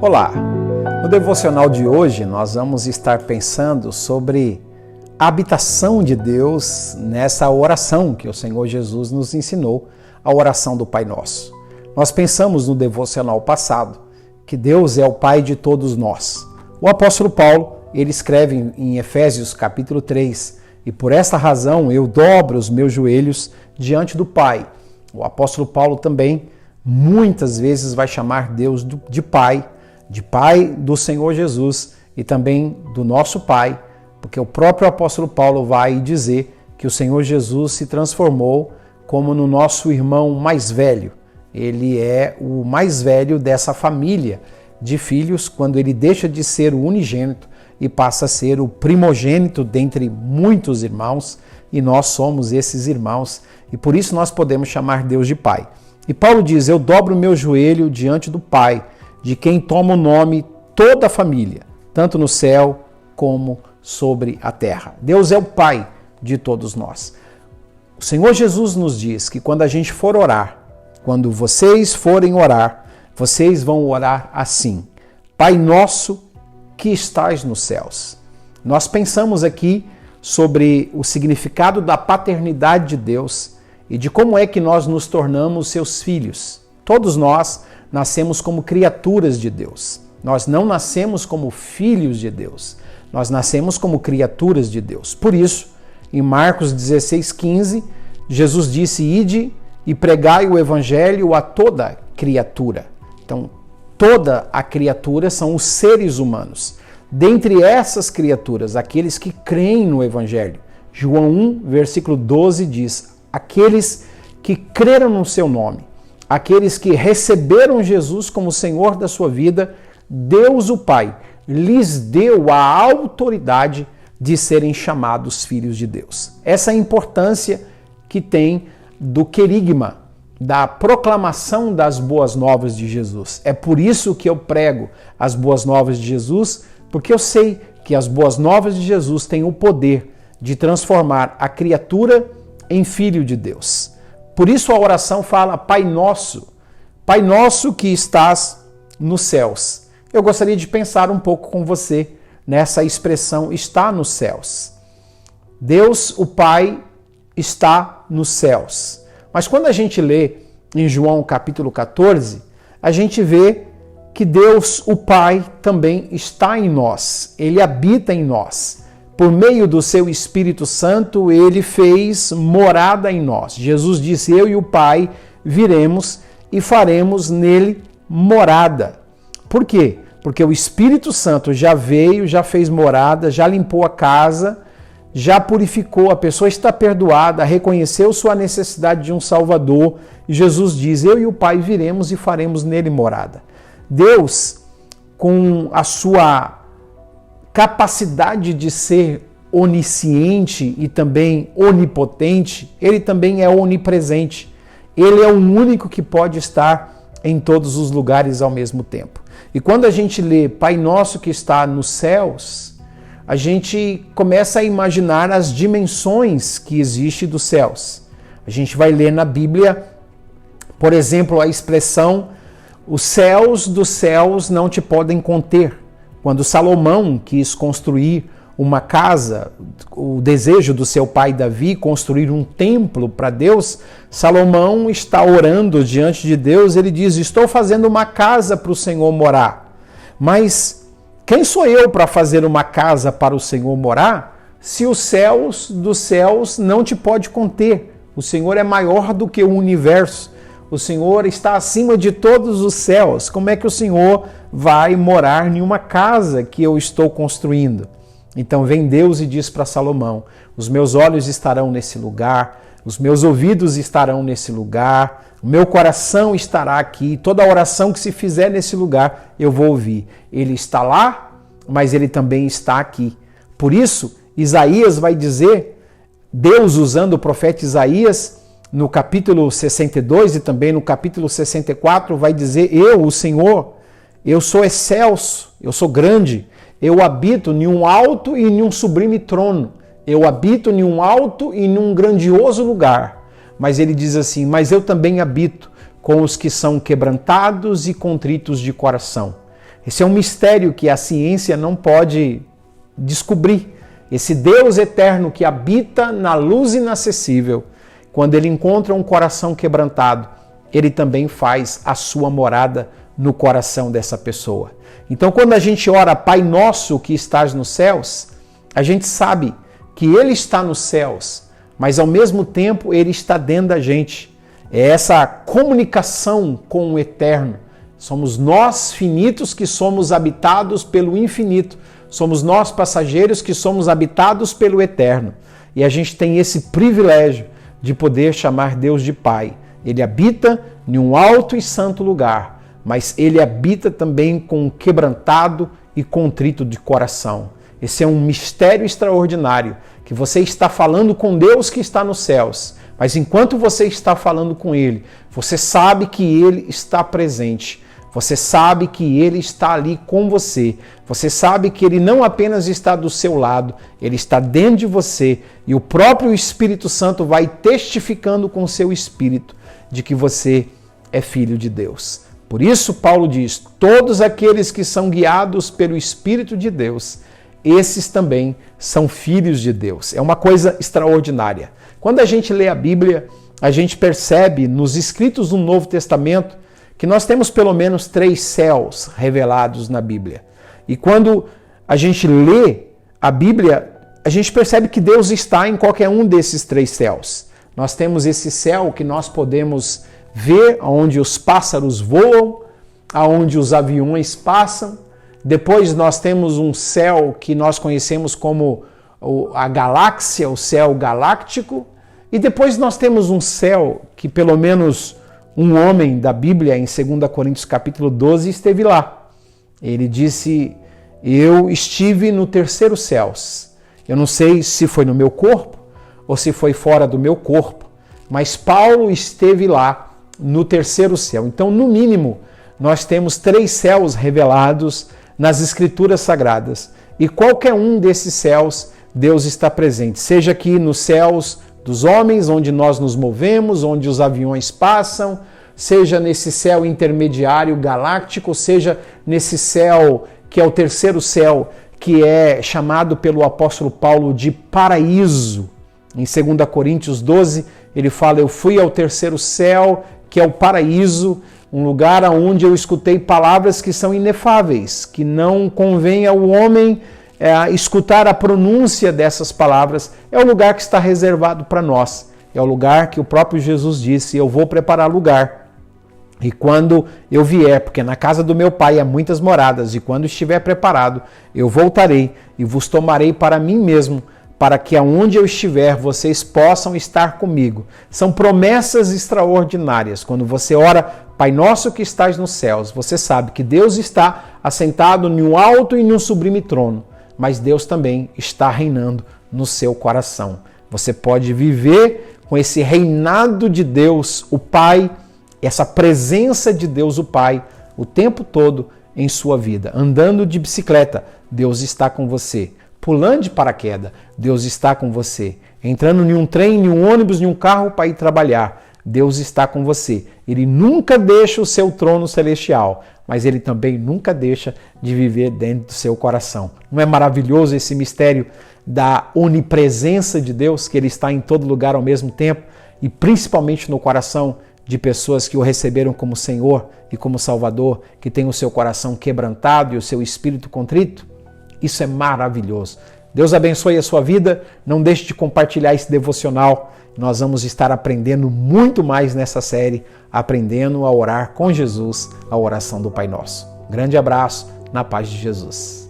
Olá! No devocional de hoje nós vamos estar pensando sobre a habitação de Deus nessa oração que o Senhor Jesus nos ensinou, a oração do Pai Nosso. Nós pensamos no devocional passado que Deus é o Pai de todos nós. O apóstolo Paulo, ele escreve em Efésios capítulo 3, e por esta razão eu dobro os meus joelhos diante do Pai. O apóstolo Paulo também muitas vezes vai chamar Deus de Pai do Senhor Jesus e também do nosso Pai, porque o próprio apóstolo Paulo vai dizer que o Senhor Jesus se transformou como no nosso irmão mais velho. Ele é o mais velho dessa família de filhos quando ele deixa de ser o unigênito e passa a ser o primogênito dentre muitos irmãos, e nós somos esses irmãos, e por isso nós podemos chamar Deus de Pai. E Paulo diz: eu dobro o meu joelho diante do Pai, de quem toma o nome toda a família, tanto no céu como sobre a terra. Deus é o Pai de todos nós. O Senhor Jesus nos diz que quando a gente for orar, quando vocês forem orar, vocês vão orar assim: Pai nosso que estás nos céus. Nós pensamos aqui sobre o significado da paternidade de Deus e de como é que nós nos tornamos seus filhos. Todos nós nascemos como criaturas de Deus. Nós não nascemos como filhos de Deus. Nós nascemos como criaturas de Deus. Por isso, em Marcos 16:15, Jesus disse: ide e pregai o evangelho a toda criatura. Então, toda a criatura são os seres humanos. Dentre essas criaturas, aqueles que creem no evangelho. João 1, versículo 12 diz: aqueles que creram no seu nome, aqueles que receberam Jesus como Senhor da sua vida, Deus o Pai lhes deu a autoridade de serem chamados filhos de Deus. Essa é a importância que tem do querigma, da proclamação das boas novas de Jesus. É por isso que eu prego as boas novas de Jesus, porque eu sei que as boas novas de Jesus têm o poder de transformar a criatura em filho de Deus. Por isso a oração fala: Pai nosso que estás nos céus. Eu gostaria de pensar um pouco com você nessa expressão está nos céus. Deus, o Pai, está nos céus. Mas quando a gente lê em João capítulo 14, a gente vê que Deus, o Pai, também está em nós. Ele habita em nós. Por meio do seu Espírito Santo, ele fez morada em nós. Jesus disse: eu e o Pai viremos e faremos nele morada. Por quê? Porque o Espírito Santo já veio, já fez morada, já limpou a casa, já purificou, a pessoa está perdoada, reconheceu sua necessidade de um Salvador. E Jesus diz: eu e o Pai viremos e faremos nele morada. Deus, com a sua capacidade de ser onisciente e também onipotente, ele também é onipresente. Ele é o único que pode estar em todos os lugares ao mesmo tempo. E quando a gente lê Pai Nosso que está nos céus, a gente começa a imaginar as dimensões que existem dos céus. A gente vai ler na Bíblia, por exemplo, a expressão: os céus dos céus não te podem conter. Quando Salomão quis construir uma casa, o desejo do seu pai Davi, construir um templo para Deus, Salomão está orando diante de Deus, ele diz: estou fazendo uma casa para o Senhor morar. Mas quem sou eu para fazer uma casa para o Senhor morar, se os céus dos céus não te pode conter? O Senhor é maior do que o universo. O Senhor está acima de todos os céus. Como é que o Senhor vai morar em uma casa que eu estou construindo? Então vem Deus e diz para Salomão: os meus olhos estarão nesse lugar, os meus ouvidos estarão nesse lugar, o meu coração estará aqui, toda oração que se fizer nesse lugar eu vou ouvir. Ele está lá, mas ele também está aqui. Por isso, Isaías vai dizer, Deus usando o profeta Isaías, no capítulo 62 e também no capítulo 64, vai dizer: eu, o Senhor, eu sou excelso, eu sou grande, eu habito em um alto e em um sublime trono, eu habito em um alto e em um grandioso lugar. Mas ele diz assim: mas eu também habito com os que são quebrantados e contritos de coração. Esse é um mistério que a ciência não pode descobrir. Esse Deus eterno que habita na luz inacessível, quando ele encontra um coração quebrantado, ele também faz a sua morada no coração dessa pessoa. Então, quando a gente ora, Pai Nosso que estás nos céus, a gente sabe que ele está nos céus, mas ao mesmo tempo ele está dentro da gente. É essa comunicação com o eterno. Somos nós finitos que somos habitados pelo infinito. Somos nós passageiros que somos habitados pelo eterno. E a gente tem esse privilégio de poder chamar Deus de Pai. Ele habita em um alto e santo lugar, mas ele habita também com um quebrantado e contrito de coração. Esse é um mistério extraordinário, que você está falando com Deus que está nos céus, mas enquanto você está falando com Ele, você sabe que Ele está presente, você sabe que Ele está ali com você, você sabe que Ele não apenas está do seu lado, Ele está dentro de você e o próprio Espírito Santo vai testificando com o seu espírito de que você é filho de Deus. Por isso, Paulo diz, todos aqueles que são guiados pelo Espírito de Deus, esses também são filhos de Deus. É uma coisa extraordinária. Quando a gente lê a Bíblia, a gente percebe nos escritos do Novo Testamento que nós temos pelo menos 3 céus revelados na Bíblia. E quando a gente lê a Bíblia, a gente percebe que Deus está em qualquer um desses 3 céus. Nós temos esse céu que nós podemos ver, onde os pássaros voam, aonde os aviões passam. Depois nós temos um céu que nós conhecemos como a galáxia, o céu galáctico. E depois nós temos um céu que pelo menos um homem da Bíblia, em 2 Coríntios capítulo 12, esteve lá. Ele disse, eu estive no 3º céu. Eu não sei se foi no meu corpo ou se foi fora do meu corpo, mas Paulo esteve lá no 3º céu. Então, no mínimo, nós temos 3 céus revelados nas Escrituras Sagradas. E qualquer um desses céus, Deus está presente. Seja aqui nos céus dos homens, onde nós nos movemos, onde os aviões passam, seja nesse céu intermediário galáctico, seja nesse céu que é o 3º céu, que é chamado pelo apóstolo Paulo de paraíso. Em 2 Coríntios 12, ele fala, eu fui ao 3º céu, que é o paraíso, um lugar onde eu escutei palavras que são inefáveis, que não convém ao homem escutar a pronúncia dessas palavras. É o lugar que está reservado para nós. É o lugar que o próprio Jesus disse, eu vou preparar lugar. E quando eu vier, porque na casa do meu Pai há muitas moradas, e quando estiver preparado, eu voltarei e vos tomarei para mim mesmo, para que aonde eu estiver, vocês possam estar comigo. São promessas extraordinárias. Quando você ora, Pai Nosso que estás nos céus, você sabe que Deus está assentado em um alto e em um sublime trono, mas Deus também está reinando no seu coração. Você pode viver com esse reinado de Deus, o Pai, essa presença de Deus, o Pai, o tempo todo em sua vida. Andando de bicicleta, Deus está com você. Pulando de paraquedas, Deus está com você. Entrando em um trem, em um ônibus, em um carro para ir trabalhar, Deus está com você. Ele nunca deixa o seu trono celestial, mas Ele também nunca deixa de viver dentro do seu coração. Não é maravilhoso esse mistério da onipresença de Deus, que Ele está em todo lugar ao mesmo tempo e principalmente no coração de pessoas que o receberam como Senhor e como Salvador, que tem o seu coração quebrantado e o seu espírito contrito? Isso é maravilhoso. Deus abençoe a sua vida. Não deixe de compartilhar esse devocional. Nós vamos estar aprendendo muito mais nessa série, aprendendo a orar com Jesus, a oração do Pai Nosso. Grande abraço, na paz de Jesus.